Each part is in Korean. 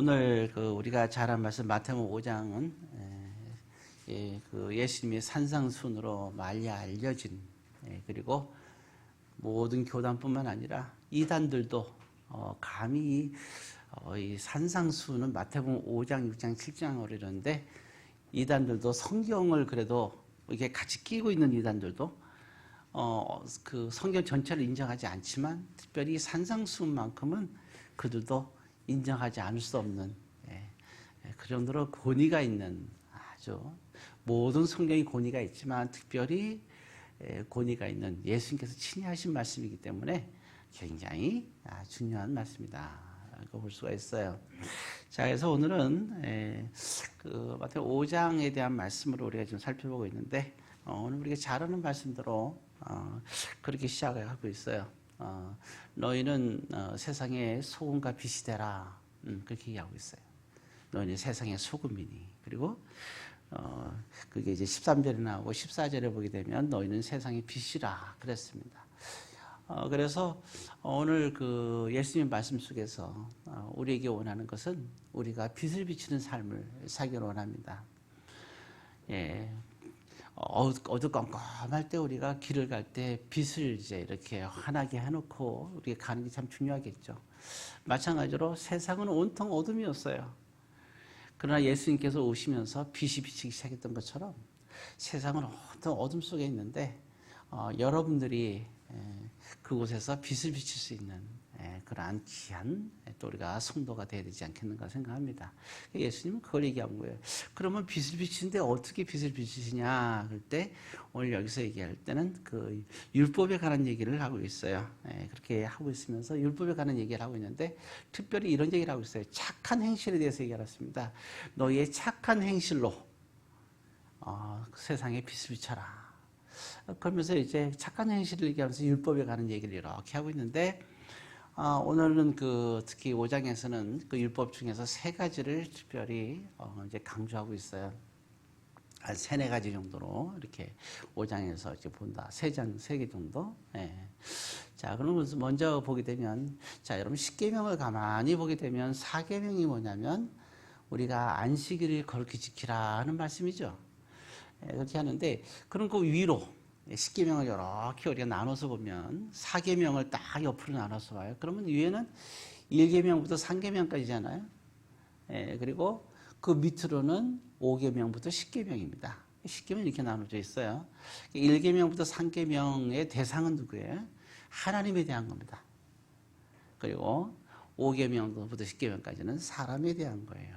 오늘 우리가 잘 아는 말씀 마태복음 5장은 그 예수님의 산상순으로 많이 알려진 그리고 모든 교단뿐만 아니라 이단들도 감히 이 산상수는 마태복음 5장, 6장, 7장으로 이러는데 이단들도 성경을 그래도 이게 같이 끼고 있는 이단들도 그 성경 전체를 인정하지 않지만 특별히 산상수만큼은 그들도 인정하지 않을 수 없는 그 정도로 권위가 있는 아주 모든 성경이 권위가 있지만 특별히 권위가 있는 예수님께서 친히 하신 말씀이기 때문에 굉장히 중요한 말씀이다. 라고 볼 수가 있어요. 자, 그래서 오늘은 그 마태복음 5장에 대한 말씀으로 우리가 지금 살펴보고 있는데 오늘 우리가 잘 아는 말씀대로 그렇게 시작을 하고 있어요. 너희는 세상의 소금과 빛이 되라. 그렇게 얘기하고 있어요. 너희는 세상의 소금이니. 그리고 그게 이제 13절에 나오고 14절에 보게 되면 너희는 세상의 빛이라 그랬습니다. 그래서 오늘 그 예수님 말씀 속에서 우리에게 원하는 것은 우리가 빛을 비추는 삶을 살기를 원합니다. 어두컴컴할 때 우리가 길을 갈 때 빛을 이제 이렇게 환하게 해놓고 우리가 가는 게 참 중요하겠죠. 마찬가지로 세상은 온통 어둠이었어요. 그러나 예수님께서 오시면서 빛이 비치기 시작했던 것처럼 세상은 온통 어둠 속에 있는데 여러분들이 그곳에서 빛을 비칠 수 있는 그러한 귀한 또 우리가 성도가 되어야 되지 않겠는가 생각합니다. 예수님은 그걸 얘기한 거예요. 그러면 빛을 비치는데 어떻게 빛을 비치시냐 할 때 오늘 여기서 얘기할 때는 그 율법에 관한 얘기를 하고 있어요. 그렇게 하고 있으면서 율법에 관한 얘기를 하고 있는데 특별히 이런 얘기를 하고 있어요. 착한 행실에 대해서 얘기했습니다. 너희의 착한 행실로 세상에 빛을 비춰라. 그러면서 이제 착한 행실을 얘기하면서 율법에 관한 얘기를 이렇게 하고 있는데 오늘은 특히 5장에서는 그 율법 중에서 3가지를 특별히 이제 강조하고 있어요. 한 3-4가지 정도로 이렇게 5장에서 이제 본다. 3개 정도. 자, 그러면 먼저 보게 되면 자, 여러분 십계명을 가만히 보게 되면 4계명이 뭐냐면 우리가 안식일을 거룩히 지키라 하는 말씀이죠. 그렇게 하는데 그럼 그 위로 10계명을 이렇게 우리가 나눠서 보면 4계명을 딱 옆으로 나눠서 봐요. 그러면 위에는 1계명부터 3계명까지잖아요. 그리고 그 밑으로는 5계명부터 10계명입니다. 10계명 이렇게 나눠져 있어요. 1계명부터 3계명의 대상은 누구예요? 하나님에 대한 겁니다. 그리고 5계명부터 10계명까지는 사람에 대한 거예요.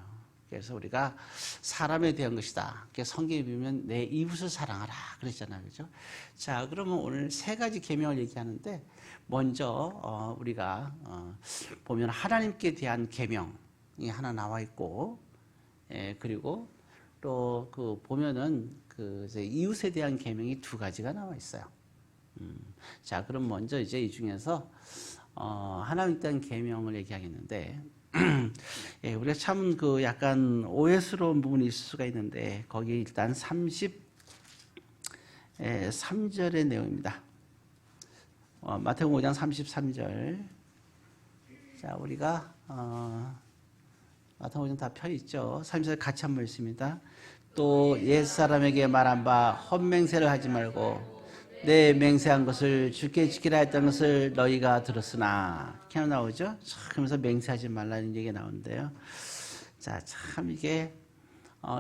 그래서 우리가 사람에 대한 것이다. 성경에 보면 내 이웃을 사랑하라 그랬잖아요, 그렇죠? 자, 그러면 오늘 3가지 계명을 얘기하는데 먼저 우리가 보면 하나님께 대한 계명이 하나 나와 있고, 그리고 또 보면은 이제 이웃에 대한 계명이 2가지가 나와 있어요. 자, 그럼 먼저 이제 이 중에서 하나님께 대한 계명을 얘기하겠는데. 우리가 참 약간 오해스러운 부분이 있을 수가 있는데 거기 일단 33절의 내용입니다. 마태복음 5장 33절. 자, 우리가 마태복음 5장 다 펴 있죠. 33절 같이 한번 읽습니다. 또 옛사람에게 말한 바 헛맹세를 하지 말고 내 맹세한 것을 주께 지키라 했던 것을 너희가 들었으나 이렇게 나오죠. 그러면서 맹세하지 말라는 얘기가 나오는데요. 자, 참 이게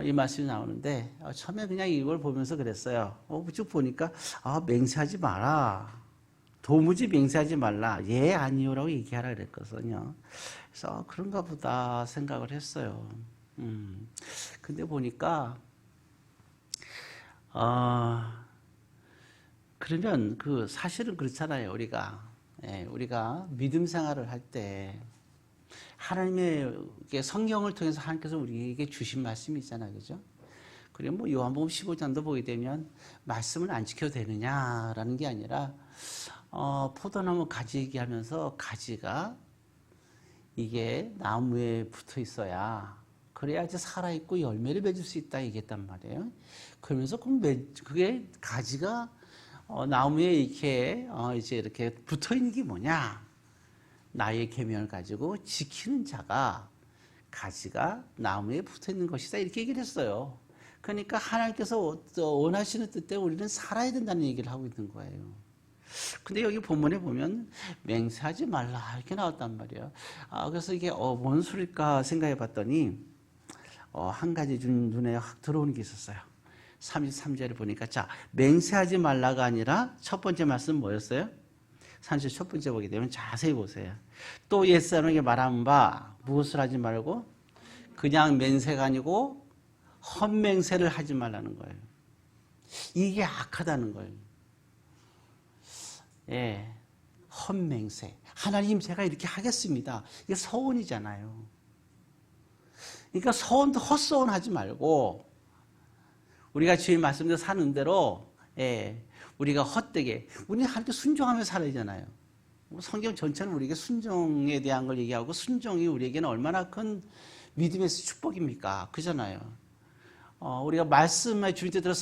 이 말씀이 나오는데 처음에 그냥 이걸 보면서 그랬어요. 쭉 보니까 맹세하지 마라. 도무지 맹세하지 말라. 예, 아니요라고 얘기하라 그랬거든요. 그래서 그런가 보다 생각을 했어요. 근데 보니까 그러면 사실은 그렇잖아요. 우리가 믿음 생활을 할 때 하나님의 성경을 통해서 하나님께서 우리에게 주신 말씀이 있잖아요, 그죠? 그리고 뭐 요한복음 15장도 보게 되면 말씀을 안 지켜도 되느냐라는 게 아니라 포도나무 가지 얘기하면서 가지가 이게 나무에 붙어 있어야 그래야지 살아있고 열매를 맺을 수 있다 얘기했단 말이에요. 그러면서 그게 가지가 나무에 이렇게 이제 이렇게 붙어 있는 게 뭐냐? 나의 계명을 가지고 지키는 자가 가지가 나무에 붙어 있는 것이다. 이렇게 얘기를 했어요. 그러니까 하나님께서 원하시는 뜻대로 우리는 살아야 된다는 얘기를 하고 있는 거예요. 근데 여기 본문에 보면 맹세하지 말라 이렇게 나왔단 말이에요. 그래서 이게 뭔 소리일까 생각해 봤더니 한 가지 눈에 확 들어오는 게 있었어요. 33절에 보니까 자, 맹세하지 말라가 아니라 첫 번째 말씀 뭐였어요? 30 첫 번째 보게 되면 자세히 보세요. 또 옛사람에게 말한 바 무엇을 하지 말고 그냥 맹세가 아니고 헛맹세를 하지 말라는 거예요. 이게 악하다는 거예요. 예, 헛맹세. 하나님 제가 이렇게 하겠습니다. 이게 서원이잖아요. 그러니까 서원도 헛서원하지 말고 우리가 주님 말씀대로 사는 대로 우리가 헛되게 우리는 하나님께 순종하며 살아야 되잖아요. 성경 전체는 우리에게 순종에 대한 걸 얘기하고 순종이 우리에게는 얼마나 큰 믿음의 축복입니까? 그잖아요. 우리가 말씀의 주님 뜻대로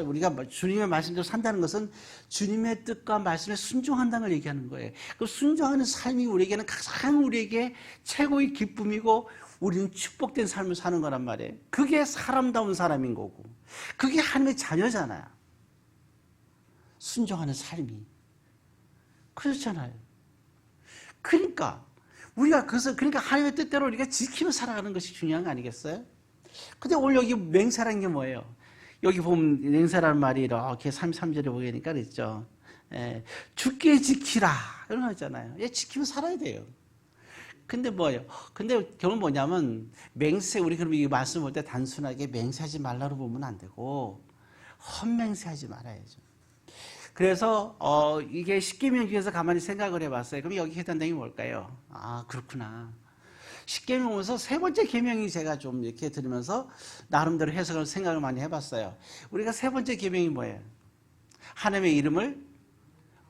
우리가 주님의 말씀대로 산다는 것은 주님의 뜻과 말씀에 순종한다는 걸 얘기하는 거예요. 그 순종하는 삶이 우리에게는 가장 우리에게 최고의 기쁨이고 우리는 축복된 삶을 사는 거란 말이에요. 그게 사람다운 사람인 거고 그게 하나님의 자녀잖아요. 순종하는 삶이 그렇잖아요. 그러니까 그러니까 하나님의 뜻대로 우리가 지키며 살아가는 것이 중요한 거 아니겠어요? 근데 오늘 여기 맹세라는 게 뭐예요? 여기 보면 맹세라는 말이 이렇게 33절에 보니까 그랬죠. 주께 지키라 이런 거 있잖아요. 지키며 살아야 돼요. 근데 뭐예요? 근데 결국 뭐냐면 맹세 우리 그럼 이 말씀 볼 때 단순하게 맹세하지 말라로 보면 안 되고 헛맹세하지 말아야죠. 그래서 이게 십계명 중에서 가만히 생각을 해봤어요. 그럼 여기 해당되는 게 뭘까요? 그렇구나. 십계명 보면서 세 번째 계명이 제가 좀 이렇게 들으면서 나름대로 해석을 생각을 많이 해봤어요. 우리가 세 번째 계명이 뭐예요? 하나님의 이름을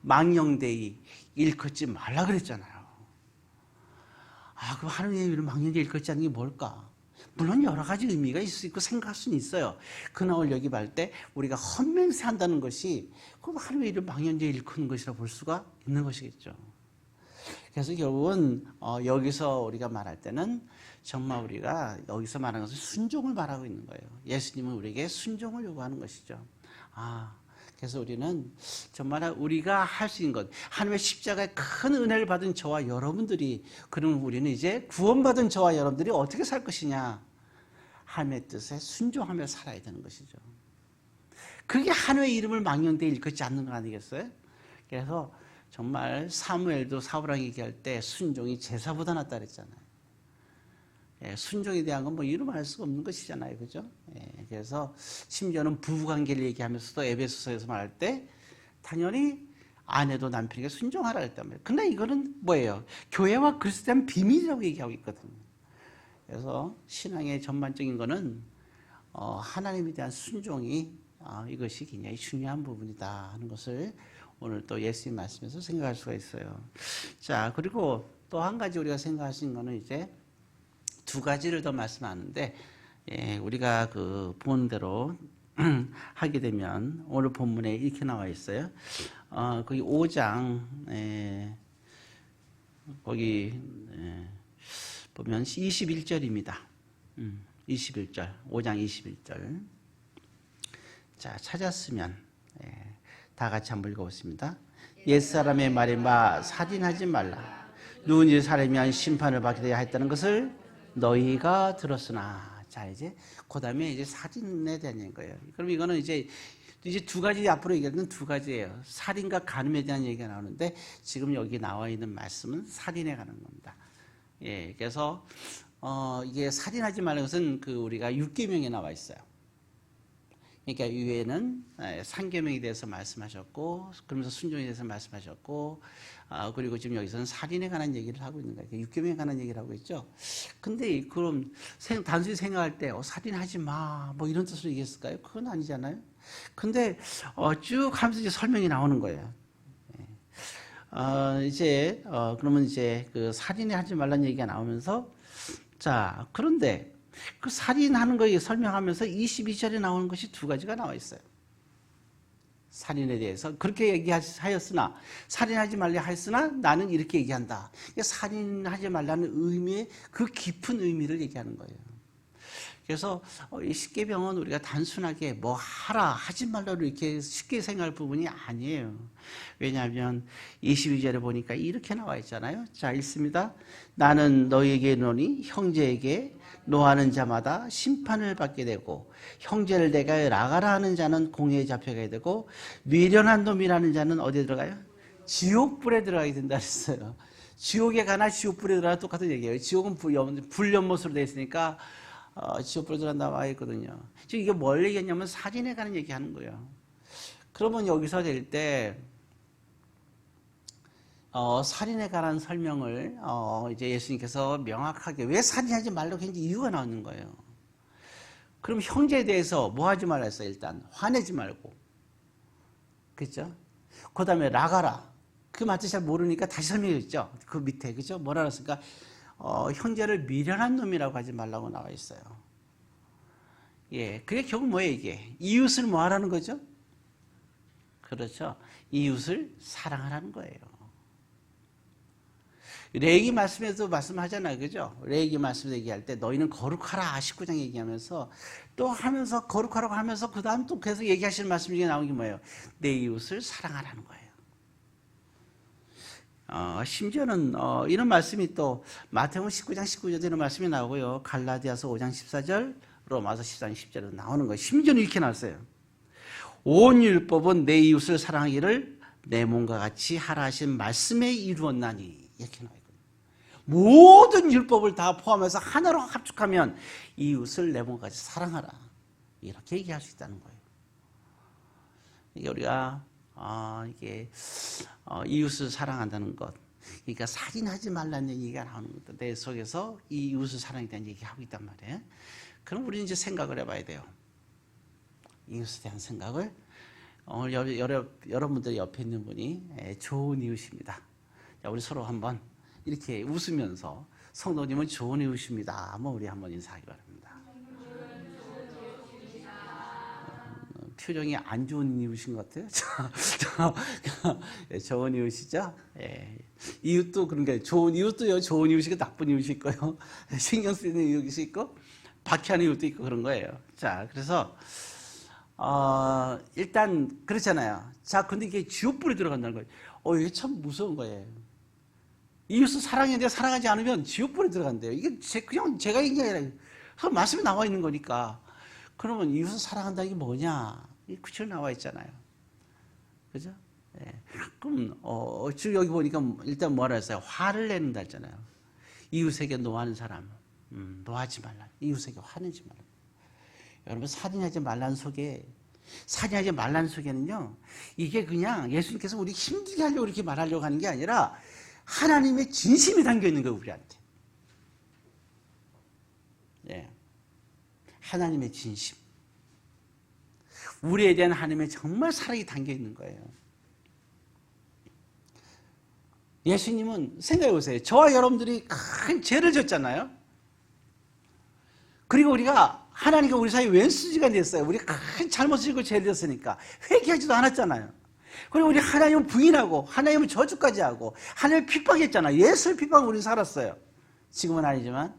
망령되이 일컫지 말라 그랬잖아요. 그럼 하나님의 이름을 망령되이 일컫지 않는 게 뭘까? 물론 여러 가지 의미가 있을 수 있고 생각할 수는 있어요. 그러나 오늘 여기 볼 때 우리가 헛맹세한다는 것이 그럼 하나님의 이름을 망령되이 일컫는 것이라 볼 수가 있는 것이겠죠. 그래서 결국은 여기서 우리가 말할 때는 정말 우리가 여기서 말하는 것은 순종을 말하고 있는 거예요. 예수님은 우리에게 순종을 요구하는 것이죠. 그래서 우리는 정말 우리가 할 수 있는 것, 하나님의 십자가의 큰 은혜를 받은 저와 여러분들이, 그러면 우리는 이제 구원받은 저와 여러분들이 어떻게 살 것이냐? 하나님의 뜻에 순종하며 살아야 되는 것이죠. 그게 하나님의 이름을 망령되이 일컫지 않는 거 아니겠어요? 그래서 정말 사무엘도 사울왕 얘기할 때 순종이 제사보다 낫다 그랬잖아요. 순종에 대한 건 뭐 이루말 수가 없는 것이잖아요. 그죠? 그래서 심지어는 부부관계를 얘기하면서도 에베소서에서 말할 때 당연히 아내도 남편에게 순종하라 그랬단 말이에요. 근데 이거는 뭐예요? 교회와 그리스도에 대한 비밀이라고 얘기하고 있거든요. 그래서 신앙의 전반적인 거는 하나님에 대한 순종이 이것이 굉장히 중요한 부분이다 하는 것을 오늘 또 예수님 말씀에서 생각할 수가 있어요. 자, 그리고 또 한 가지 우리가 생각할 수 있는 거는 이제 두 가지를 더 말씀하는데, 우리가 그 본대로 하게 되면 오늘 본문에 이렇게 나와 있어요. 거기 5장, 거기 보면 21절입니다. 21절, 5장 21절. 자, 찾았으면 다 같이 한번 읽어보겠습니다. 옛사람의 말에 살인하지 말라. 누군지 사람이 심판을 받게 되어야 했다는 것을 너희가 들었으나. 자, 이제 그 다음에 이제 살인에 대한 거예요. 그럼 이거는 이제 두 가지, 앞으로 얘기하는 두 가지예요. 살인과 간음에 대한 얘기가 나오는데 지금 여기 나와 있는 말씀은 살인에 관한 겁니다. 그래서 이게 살인하지 말라는 것은 우리가 6계명에 나와 있어요. 그러니까 위에는 상계명에 대해서 말씀하셨고, 그러면서 순종에 대해서 말씀하셨고, 그리고 지금 여기서는 살인에 관한 얘기를 하고 있는 거예요. 육계명에 관한 얘기를 하고 있죠. 근데 그럼 단순히 생각할 때 살인하지 마, 뭐 이런 뜻으로 얘기했을까요? 그건 아니잖아요. 근데 쭉 하면서 이제 설명이 나오는 거예요. 그러면 이제 그 살인에 하지 말라는 얘기가 나오면서, 자, 그런데 그 살인하는 거에 설명하면서 22절에 나오는 것이 두 가지가 나와 있어요. 살인에 대해서 그렇게 얘기하였으나, 살인하지 말라 하였으나 나는 이렇게 얘기한다. 살인하지 말라는 의미의 그 깊은 의미를 얘기하는 거예요. 그래서 이 십계명은 우리가 단순하게 뭐 하라 하지 말라로 이렇게 쉽게 생각할 부분이 아니에요. 왜냐하면 22절에 보니까 이렇게 나와 있잖아요. 자, 읽습니다. 나는 너에게 이르노니 형제에게 노하는 자마다 심판을 받게 되고, 형제를 내가 나가라 하는 자는 공회에 잡혀가게 되고, 미련한 놈이라는 자는 어디에 들어가요? 지옥불에 들어가게 된다 그랬어요. 지옥에 가나 지옥불에 들어가나 똑같은 얘기예요. 지옥은 불연못으로 되어 있으니까 지옥불에 들어간다고 나와 있거든요. 지금 이게 뭘 얘기했냐면 살인에 관한 얘기하는 거예요. 그러면 여기서 될 때 살인에 관한 설명을 이제 예수님께서 명확하게 왜 살인하지 말라고 했는지 이유가 나오는 거예요. 그럼 형제에 대해서 뭐 하지 말라 했어요? 일단 화내지 말고, 그렇죠? 그 다음에 나가라. 그 말도 잘 모르니까 다시 설명했죠. 그 밑에, 그죠? 뭐라 그랬을까? 형제를 미련한 놈이라고 하지 말라고 나와 있어요. 예, 그게 결국 뭐예요, 이게? 이웃을 뭐 하라는 거죠? 그렇죠. 이웃을 사랑하라는 거예요. 레위기 말씀에도 말씀하잖아요, 그죠? 레위기 말씀에서 얘기할 때 너희는 거룩하라 19장 얘기하면서 또 하면서 거룩하라고 하면서 그 다음 또 계속 얘기하시는 말씀 중에 나온 게 뭐예요? 내 이웃을 사랑하라는 거예요. 심지어는 이런 말씀이 또 마태복음 19장 19절에 이런 말씀이 나오고요. 갈라디아서 5장 14절, 로마서 14장 10절에도 나오는 거예요. 심지어는 이렇게 나왔어요. 온 율법은 내 이웃을 사랑하기를 내 몸과 같이 하라 하신 말씀에 이루었나니, 이렇게 나와 있거든요. 모든 율법을 다 포함해서 하나로 합축하면 이웃을 내 몸과 같이 사랑하라, 이렇게 얘기할 수 있다는 거예요. 이게 우리가 이게 이웃을 사랑한다는 것, 그러니까 살인하지 말라는 얘기가 나오는 것도 내 속에서 이 이웃을 사랑한다는 얘기하고 있단 말이에요. 그럼 우리는 이제 생각을 해봐야 돼요. 이웃에 대한 생각을. 오늘 여러분들 옆에 있는 분이 좋은 이웃입니다. 자, 우리 서로 한번 이렇게 웃으면서 성도님은 좋은 이웃입니다. 한번 우리 한번 인사하기 바랍니다. 표정이 안 좋은 이웃인 것 같아요. 좋은 이웃이죠. 예. 이웃도 그런 게, 좋은 이웃도요, 좋은 이웃이고 나쁜 이웃이 있고요. 신경 쓰이는 이웃이 있고 박해하는 이웃도 있고 그런 거예요. 자, 그래서 일단 그렇잖아요. 자, 근데 이게 지옥불에 들어간다는 거예요. 이게 참 무서운 거예요. 이웃을 사랑했는데 사랑하지 않으면 지옥불에 들어간대요. 이게 그냥 제가 얘기한 게 아니라 말씀이 나와 있는 거니까. 그러면 이웃을 사랑한다는 게 뭐냐? 이 구절 나와 있잖아요. 그죠? 예. 그럼 지금 여기 보니까 일단 뭐라 했어요? 화를 내는다 했잖아요. 이웃에게 노하는 사람, 노하지 말라. 이웃에게 화내지 말라. 여러분, 살인하지 말라는 속에는요, 이게 그냥 예수님께서 우리 힘들게 하려고 이렇게 말하려고 하는 게 아니라 하나님의 진심이 담겨 있는 거예요, 우리한테. 예. 하나님의 진심. 우리에 대한 하나님의 정말 사랑이 담겨 있는 거예요. 예수님은 생각해 보세요. 저와 여러분들이 큰 죄를 졌잖아요. 그리고 우리가 하나님과 우리 사이에 왼수지가 됐어요. 우리 큰 잘못을 지고 죄를 졌으니까 회개하지도 않았잖아요. 그리고 우리 하나님을 부인하고 하나님을 저주까지 하고 하나님을 핍박했잖아요. 예수를 핍박하고 우리는 살았어요. 지금은 아니지만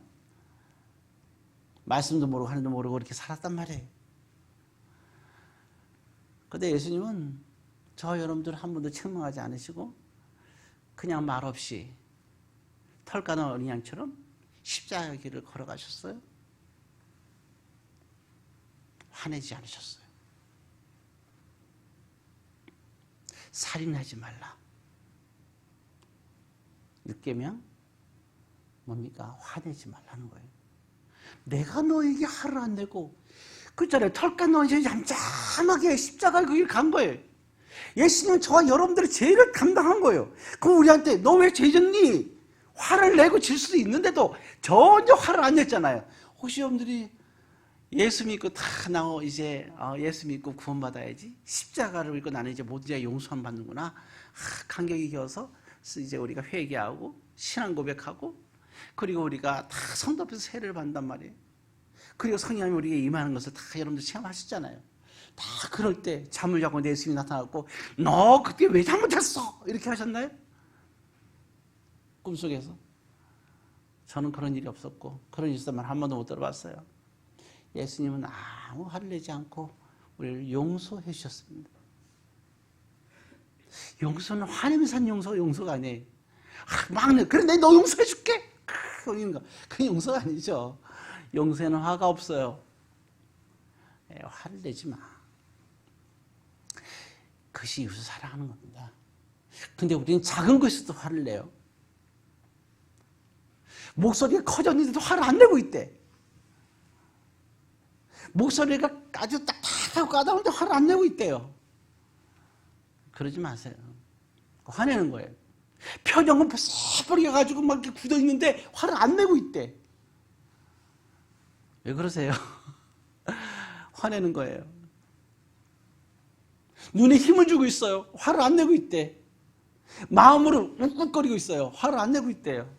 말씀도 모르고 하나님도 모르고 그렇게 살았단 말이에요. 그런데 예수님은 저와 여러분들 한 번도 책망하지 않으시고 그냥 말없이 털 까는 어린 양처럼 십자가의 길을 걸어가셨어요. 화내지 않으셨어요. 살인하지 말라. 6계명 뭡니까? 화내지 말라는 거예요. 내가 너에게 화를 안 내고, 그렇잖아요. 털 깎는 어린 잠잠하게 십자가의 그 길 간 거예요. 예수님은 저와 여러분들의 죄를 감당한 거예요. 그럼 우리한테 너 왜 죄 졌니? 화를 내고 질 수도 있는데도 전혀 화를 안 냈잖아요. 혹시 여러분들이 예수 믿고 다 나오 이제 예수 믿고 구원받아야지, 십자가를 믿고 나는 이제 모든 죄 용서함 받는구나, 감격이 겨워서 이제 우리가 회개하고 신앙 고백하고, 그리고 우리가 다 성도 앞에서 세례를 받는단 말이에요. 그리고 성령님이 우리에게 임하는 것을 다 여러분들 체험하셨잖아요. 다 그럴 때 잠을 자고 내 예수님이 나타났고 너 그때 왜 잘못했어? 이렇게 하셨나요? 꿈속에서? 저는 그런 일이 없었고 그런 일만 한 번도 못 들어봤어요. 예수님은 아무 화를 내지 않고 우리를 용서해 주셨습니다. 용서는 화내면서 한 용서가 아니에요. 막 그래 내가 너 용서해 줄게. 그게 용서가 아니죠. 용서에는 화가 없어요. 화를 내지 마. 그것이 이웃을 사랑하는 겁니다. 근데 우리는 작은 것에도 화를 내요. 목소리가 커졌는데도 화를 안 내고 있대. 목소리가 아주 딱딱하고 까다로운데 화를 안 내고 있대요. 그러지 마세요. 화내는 거예요. 표정은 새뿌리게 가지고 막 이렇게 굳어 있는데 화를 안 내고 있대. 왜 그러세요? 화내는 거예요. 눈에 힘을 주고 있어요. 화를 안 내고 있대. 마음으로 욱욱거리고 있어요. 화를 안 내고 있대요.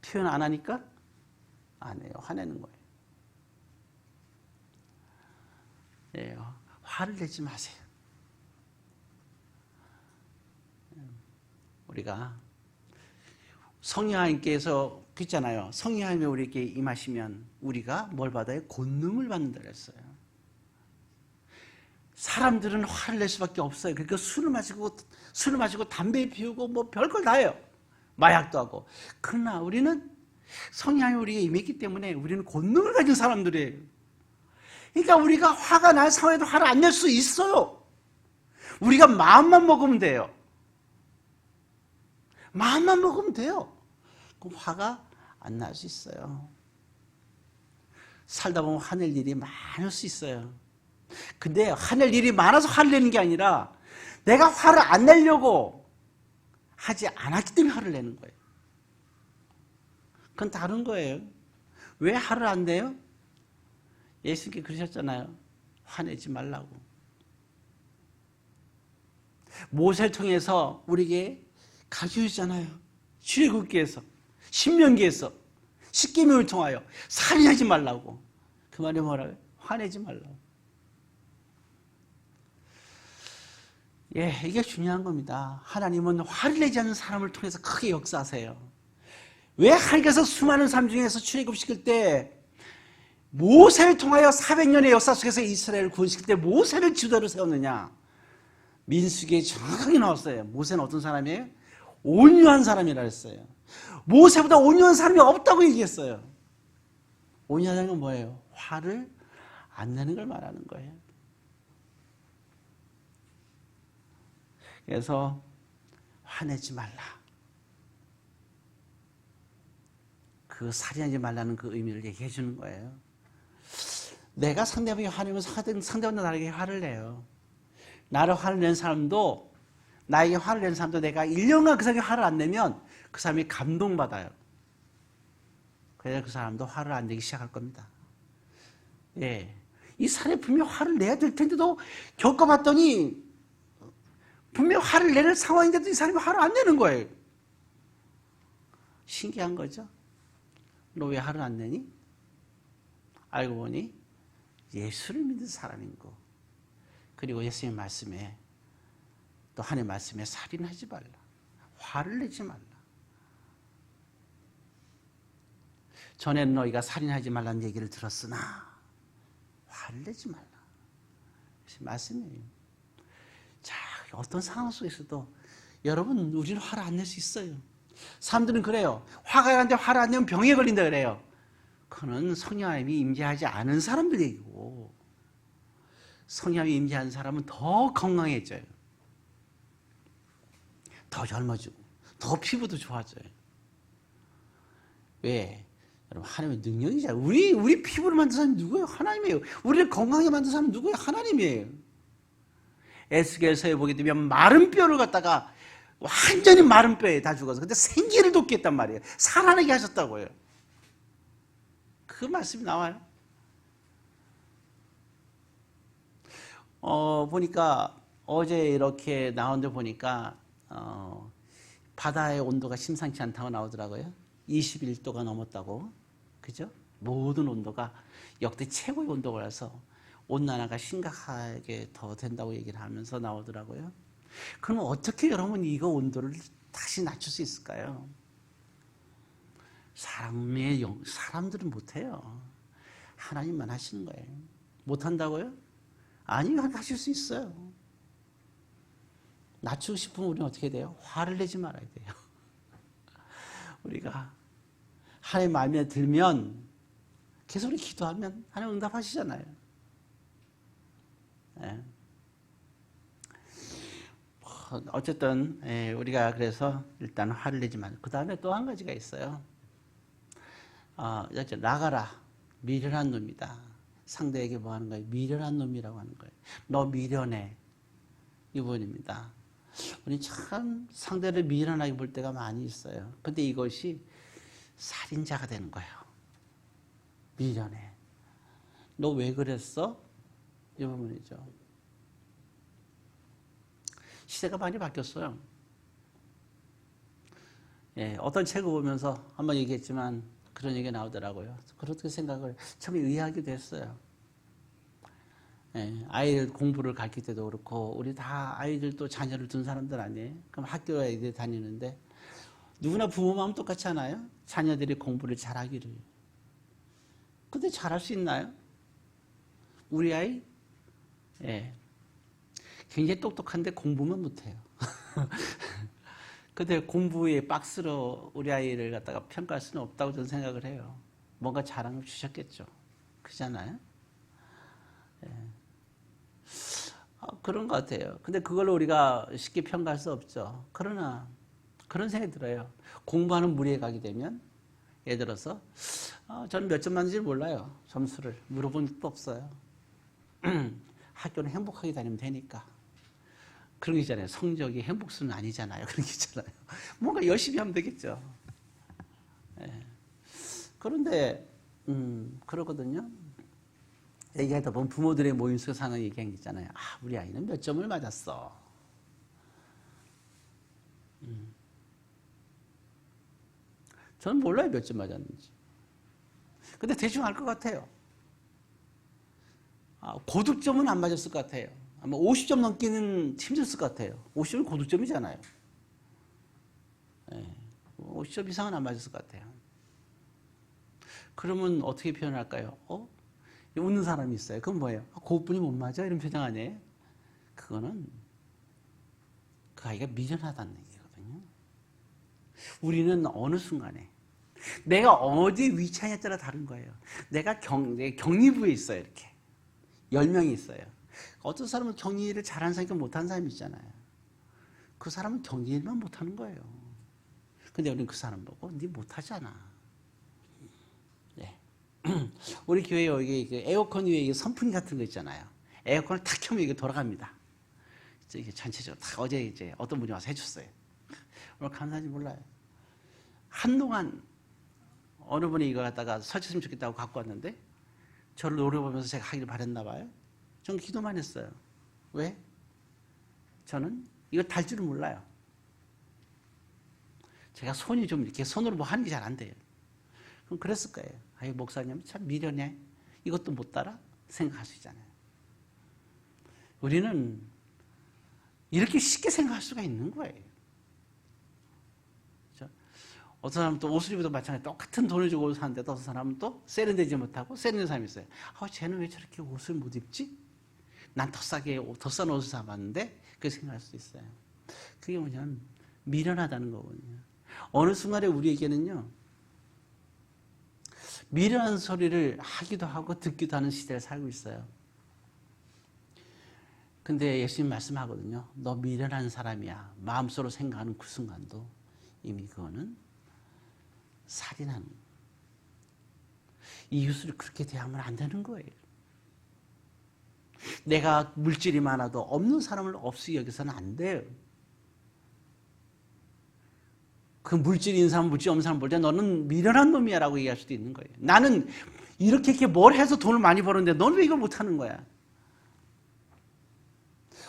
표현 안 하니까 안 해요. 화내는 거예요. 예, 화를 내지 마세요. 우리가 성령 하나님께서 그랬잖아요. 성령 하나님이 우리에게 임하시면 우리가 뭘 받아요? 권능을 받는다 그랬어요. 사람들은 화를 낼 수밖에 없어요. 그러니까 술을 마시고 담배 피우고 뭐 별걸 다 해요. 마약도 하고. 그러나 우리는 성령 하나님이 우리에게 임했기 때문에 우리는 권능을 가진 사람들이에요. 그러니까 우리가 화가 날 상황에도 화를 안 낼 수 있어요. 우리가 마음만 먹으면 돼요. 마음만 먹으면 돼요. 그럼 화가 안 날 수 있어요. 살다 보면 화낼 일이 많을 수 있어요. 근데 화낼 일이 많아서 화를 내는 게 아니라 내가 화를 안 내려고 하지 않았기 때문에 화를 내는 거예요. 그건 다른 거예요. 왜 화를 안 내요? 예수님께 그러셨잖아요. 화내지 말라고. 모세를 통해서 우리에게 가르쳐주잖아요. 출애굽기에서, 신명기에서, 십계명을 통하여 살인하지 말라고. 그 말이 뭐라고요? 화내지 말라고. 예, 이게 중요한 겁니다. 하나님은 화를 내지 않는 사람을 통해서 크게 역사하세요. 왜 하나님께서 수많은 사람 중에서 출애굽시킬 때 모세를 통하여 400년의 역사 속에서 이스라엘을 구원시킬 때 모세를 지도자로 세웠느냐? 민수기에 정확하게 나왔어요. 모세는 어떤 사람이에요? 온유한 사람이라 했어요. 모세보다 온유한 사람이 없다고 얘기했어요. 온유하다는 건 뭐예요? 화를 안 내는 걸 말하는 거예요. 그래서 화내지 말라. 그 살인하지 말라는 그 의미를 얘기해 주는 거예요. 내가 상대방이 화내면 상대방도 나에게 화를 내요. 나를 화를 낸 사람도 나에게 화를 낸 사람도 내가 1년간 그 사람에게 화를 안 내면 그 사람이 감동받아요. 그래서 그 사람도 화를 안 내기 시작할 겁니다. 예. 이 사람이 분명 화를 내야 될 텐데도 겪어봤더니 분명 화를 내는 상황인데도 이 사람이 화를 안 내는 거예요. 신기한 거죠. 너 왜 화를 안 내니? 알고 보니 예수를 믿는 사람인 거. 그리고 예수님 말씀에 또 하나님 말씀에 살인하지 말라. 화를 내지 말라. 전에는 너희가 살인하지 말라는 얘기를 들었으나 화를 내지 말라. 말씀이에요. 자, 어떤 상황 속에서도 여러분 우리는 화를 안 낼 수 있어요. 사람들은 그래요. 화가 나는데 화를 안 내면 병에 걸린다 그래요. 그거는 성령 하나님이 임재하지 않은 사람들 얘기고 성령 하나님이 임재하는 사람은 더 건강해져요. 더 젊어지고 더 피부도 좋아져요. 왜? 여러분 하나님의 능력이잖아요. 우리 피부를 만든 사람이 누구예요? 하나님이에요. 우리를 건강하게 만든 사람은 누구예요? 하나님이에요. 에스겔서에 보게 되면 마른 뼈를 갖다가 완전히 마른 뼈에 다 죽어서 근데 생기를 돋게 했단 말이에요. 살아나게 하셨다고요. 그 말씀이 나와요. 보니까 어제 이렇게 나온데 보니까 바다의 온도가 심상치 않다고 나오더라고요. 21도가 넘었다고. 그죠? 모든 온도가 역대 최고의 온도가 라서 온난화가 심각하게 더 된다고 얘기를 하면서 나오더라고요. 그럼 어떻게 여러분 이거 온도를 다시 낮출 수 있을까요? 사람들은 못해요. 하나님만 하시는 거예요. 못한다고요? 아니요, 하실 수 있어요. 낮추고 싶으면 우리는 어떻게 돼요? 화를 내지 말아야 돼요. 우리가 하나님 마음에 들면 계속 기도하면 하나님 응답하시잖아요. 네. 어쨌든 우리가 그래서 일단 화를 내지 말고 그 다음에 또 한 가지가 있어요. 나가라. 미련한 놈이다. 상대에게 뭐 하는 거예요? 미련한 놈이라고 하는 거예요. 너 미련해. 이 부분입니다. 우리 참 상대를 미련하게 볼 때가 많이 있어요. 근데 이것이 살인자가 되는 거예요. 미련해. 너 왜 그랬어? 이 부분이죠. 시대가 많이 바뀌었어요. 어떤 책을 보면서 한번 얘기했지만 그런 얘기가 나오더라고요. 그렇게 생각을 참 의아하기도 했어요. 아이들 공부를 가르칠 때도 그렇고 우리 다 아이들도 자녀를 둔 사람들 아니에요? 그럼 학교에 애들 다니는데 누구나 부모 마음 똑같지 않아요? 자녀들이 공부를 잘하기를. 근데 잘할 수 있나요? 우리 아이 굉장히 똑똑한데 공부만 못해요. 근데 공부에 박스로 우리 아이를 갖다가 평가할 수는 없다고 저는 생각을 해요. 뭔가 자랑을 주셨겠죠. 그렇잖아요? 그런 것 같아요. 근데 그걸 우리가 쉽게 평가할 수 없죠. 그러나 그런 생각이 들어요. 공부하는 무리에 가게 되면 예를 들어서 저는 몇 점 맞는지 몰라요. 점수를 물어본 적도 없어요. 학교는 행복하게 다니면 되니까. 그런 게 있잖아요. 성적이 행복수는 아니잖아요. 그런 게 있잖아요. 뭔가 열심히 하면 되겠죠. 그런데 그러거든요. 얘기하다 보면 부모들의 모임 속에서 하는 얘기한 게 있잖아요. 우리 아이는 몇 점을 맞았어. 저는 몰라요, 몇 점 맞았는지. 근데 대충 알 것 같아요. 고득점은 안 맞았을 것 같아요. 아마 50점 넘기는 힘들었을 것 같아요. 50점은 고득점이잖아요. 50점 이상은 안 맞았을 것 같아요. 그러면 어떻게 표현할까요? 웃는 사람이 있어요. 그건 뭐예요? 그것뿐이 못 맞아? 이런 표정 아니에요? 그거는 그 아이가 미련하다는 얘기거든요. 우리는 어느 순간에 내가 어디 위치하냐에 따라 다른 거예요. 내가 격리부에 있어요. 이렇게 10명이 있어요. 어떤 사람은 격리를 잘하는 사람이 못하는 사람이 있잖아요. 그 사람은 격리만 못하는 거예요. 근데 우리는 그 사람 보고 네 못하잖아. 우리 교회에 여기 에어컨 위에 선풍기 같은 거 있잖아요. 에어컨을 탁 켜면 이게 돌아갑니다. 이게 전체적으로 다 어제 이제 어떤 분이 와서 해줬어요. 오늘 감사한지 몰라요. 한동안 어느 분이 이거 갖다가 설치했으면 좋겠다고 갖고 왔는데 저를 노려보면서 제가 하기를 바랬나 봐요. 저는 기도만 했어요. 왜? 저는 이거 달 줄을 몰라요. 제가 손이 좀 이렇게 손으로 뭐 하는 게 잘 안 돼요. 그럼 그랬을 거예요. 아이, 목사님 참 미련해. 이것도 못 따라? 생각할 수 있잖아요. 우리는 이렇게 쉽게 생각할 수가 있는 거예요. 그렇죠? 어떤 사람은 또 옷을 입어도 마찬가지 똑같은 돈을 주고 옷을 사는데 어떤 사람은 또 세련되지 못하고 세련된 사람이 있어요. 쟤는 왜 저렇게 옷을 못 입지? 난 더 싼 옷을 사봤는데 그렇게 생각할 수도 있어요. 그게 뭐냐면 미련하다는 거거든요. 어느 순간에 우리에게는요. 미련한 소리를 하기도 하고 듣기도 하는 시대를 살고 있어요. 근데 예수님 말씀하거든요. 너 미련한 사람이야. 마음속으로 생각하는 그 순간도 이미 그거는 살인하는 거예요. 이웃을 그렇게 대하면 안 되는 거예요. 내가 물질이 많아도 없는 사람을 없이 여기서는 안 돼요. 그 물질이 있는 사람, 물질 없는 사람 볼 때 너는 미련한 놈이야 라고 얘기할 수도 있는 거예요. 나는 이렇게 뭘 해서 돈을 많이 버는데 너는 왜 이걸 못하는 거야?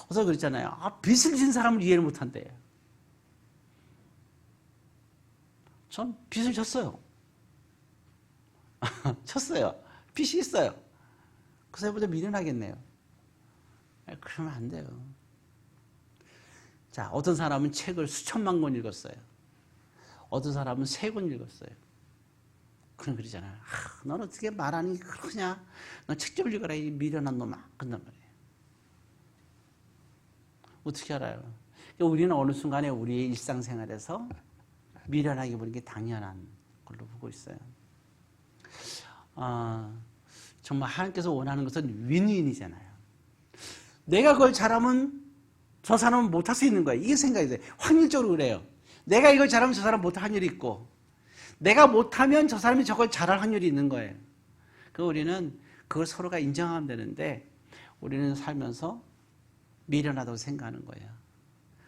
어서 그랬잖아요. 빚을 진 사람을 이해를 못한대요. 전 빚을 졌어요. 쳤어요. 빚이 있어요. 그 사람보다 미련하겠네요. 그러면 안 돼요. 자, 어떤 사람은 책을 수천만 권 읽었어요. 어떤 사람은 3권 읽었어요. 그럼 그러잖아요. 넌 어떻게 말하니 그러냐? 넌 책 좀 읽어라, 이 미련한 놈아. 그런단 말이에요. 어떻게 알아요? 우리는 어느 순간에 우리의 일상생활에서 미련하게 보는 게 당연한 걸로 보고 있어요. 정말 하나님께서 원하는 것은 윈윈이잖아요. 내가 그걸 잘하면 저 사람은 못할 수 있는 거예요. 이게 생각이 돼요. 확률적으로 그래요. 내가 이걸 잘하면 저 사람 못할 확률이 있고, 내가 못하면 저 사람이 저걸 잘할 확률이 있는 거예요. 그 우리는 그걸 서로가 인정하면 되는데, 우리는 살면서 미련하다고 생각하는 거예요.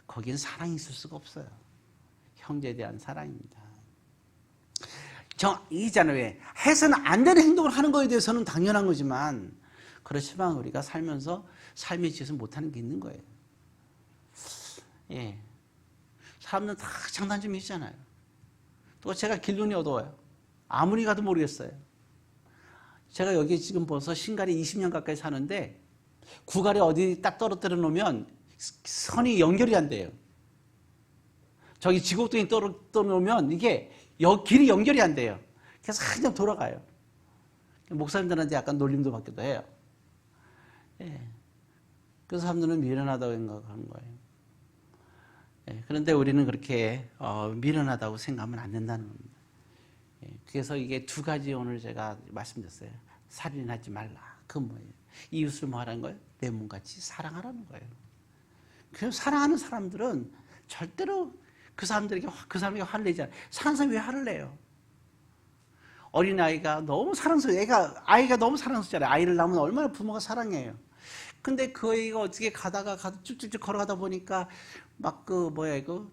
거기는 사랑이 있을 수가 없어요. 형제에 대한 사랑입니다. 이잖아요. 왜? 해서는 안 되는 행동을 하는 거에 대해서는 당연한 거지만, 그렇지만 우리가 살면서 삶의 지에서 못하는 게 있는 거예요. 예. 사람들은 다 장단점이 있잖아요. 또 제가 길눈이 어두워요. 아무리 가도 모르겠어요. 제가 여기 지금 벌써 신갈이 20년 가까이 사는데, 구갈이 어디 딱 떨어뜨려 놓으면 선이 연결이 안 돼요. 저기 지곡동에 떨어뜨려 놓으면 이게 길이 연결이 안 돼요. 그래서 그냥 돌아가요. 목사님들한테 약간 놀림도 받기도 해요. 예. 그래서 사람들은 미련하다고 생각하는 거예요. 예. 그런데 우리는 그렇게 미련하다고 생각하면 안 된다는 겁니다. 예. 그래서 이게 2가지 오늘 제가 말씀드렸어요. 살인하지 말라. 그건 뭐예요? 이웃을 뭐 하라는 거예요? 내 몸같이 사랑하라는 거예요. 그래서 사랑하는 사람들은 절대로 그 사람에게 화를 내지 않아요. 사랑하는 사람이 왜 화를 내요? 어린아이가 너무 사랑스러워요. 아이가 너무 사랑스럽잖아요. 아이를 낳으면 얼마나 부모가 사랑해요. 근데 그 애가 어떻게 가다가 쭉쭉쭉 걸어가다 보니까 막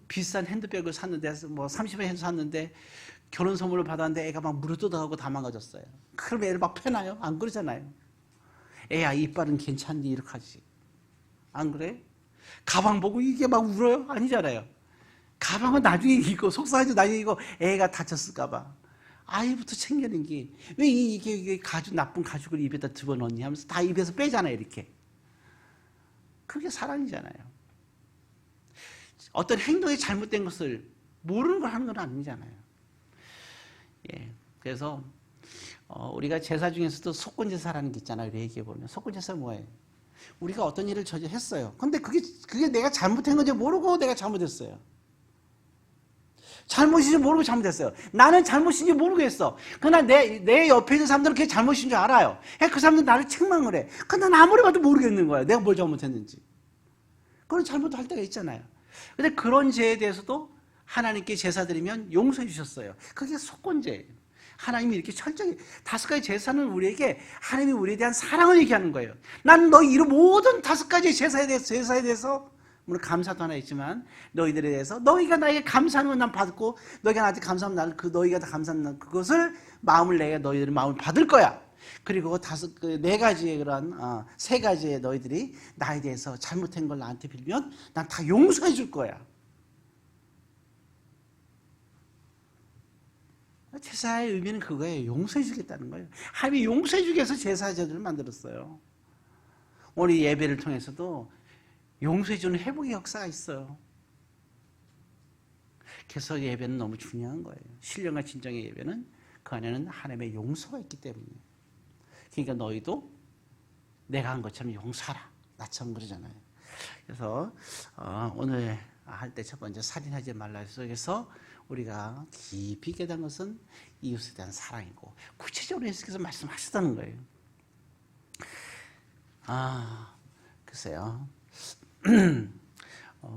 비싼 핸드백을 샀는데, 뭐 30원 핸드 샀는데, 결혼 선물을 받았는데 애가 막 무르뜯어가고 다 망가졌어요. 그럼 애를 막 패나요? 안 그러잖아요. 애야, 이빨은 괜찮니? 이렇게 하지. 안 그래? 가방 보고 이게 막 울어요? 아니잖아요. 가방은 나중에 이거 속상하지, 나중에 이거 애가 다쳤을까봐. 아이부터 챙겨낸 게, 왜 이게 나쁜 가죽을 입에다 집어넣니? 하면서 다 입에서 빼잖아요, 이렇게. 그게 사랑이잖아요. 어떤 행동이 잘못된 것을 모르는 걸 하는 건 아니잖아요. 예. 그래서, 우리가 제사 중에서도 속건제사라는 게 있잖아요. 얘기해보면. 속건제사는 뭐예요? 우리가 어떤 일을 했어요. 근데 그게 내가 잘못한 건지 모르고 내가 잘못했어요. 잘못인지 모르고 잘못했어요. 나는 잘못인지 모르고 했어. 그러나 내 옆에 있는 사람들은 그게 잘못인 줄 알아요. 그 사람들은 나를 책망을 해. 근데 난 아무리 봐도 모르겠는 거예요. 내가 뭘 잘못했는지. 그런 잘못을 할 때가 있잖아요. 근데 그런 죄에 대해서도 하나님께 제사 드리면 용서해 주셨어요. 그게 속건제예요. 하나님이 이렇게 철저히 5가지 제사는 우리에게 하나님이 우리에 대한 사랑을 얘기하는 거예요. 난 너희 이런 모든 5가지 제사에 대해서 물론 감사도 하나 있지만 너희들에 대해서 너희가 나에게 감사하는 건 난 받고 너희가 나한테 감사하면 나는 너희가 다 감사하는 그것을 마음을 내가 너희들의 마음을 받을 거야. 그리고 4가지의 그런 3가지의 너희들이 나에 대해서 잘못한 걸 나한테 빌면 난 다 용서해 줄 거야. 제사의 의미는 그거예요. 용서해 주겠다는 거예요. 하나님이 용서해 주기 위해서 제사 제도를 만들었어요. 오늘 예배를 통해서도 용서해 주는 회복의 역사가 있어요. 그래서 예배는 너무 중요한 거예요. 신령과 진정의 예배는 그 안에는 하나님의 용서가 있기 때문이에요. 그러니까 너희도 내가 한 것처럼 용서하라. 나처럼 그러잖아요. 그래서 오늘 할 때 첫 번째 살인하지 말라 속에서 우리가 깊이 깨달은 것은 이웃에 대한 사랑이고 구체적으로 예수께서 말씀하셨다는 거예요. 글쎄요.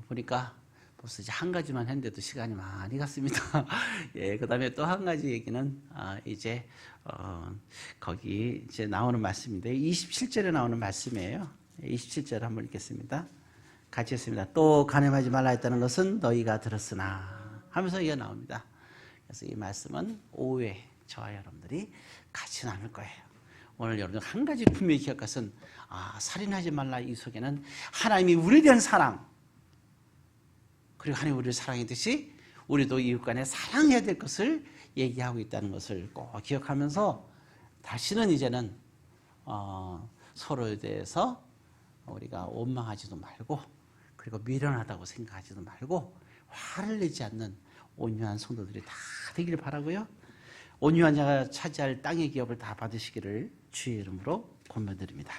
보니까 벌써 이제 한 가지만 했는데도 시간이 많이 갔습니다. 예, 그 다음에 또 한 가지 얘기는 이제 거기 이제 나오는 말씀인데 27절에 나오는 말씀이에요. 27절 한번 읽겠습니다. 같이 했습니다. 또 간음하지 말라 했다는 것은 너희가 들었으나 하면서 이게 나옵니다. 그래서 이 말씀은 오후에 저와 여러분들이 같이 나눌 거예요. 오늘 여러분 한 가지 분명히 기억할 것은 살인하지 말라 이 속에는 하나님이 우리에 대한 사랑 그리고 하나님이 우리를 사랑했듯이 우리도 이웃 간에 사랑해야 될 것을 얘기하고 있다는 것을 꼭 기억하면서 다시는 이제는 서로에 대해서 우리가 원망하지도 말고 그리고 미련하다고 생각하지도 말고 화를 내지 않는 온유한 성도들이 다 되기를 바라고요. 온유한 자가 차지할 땅의 기업을 다 받으시기를 주의 이름으로 권면드립니다.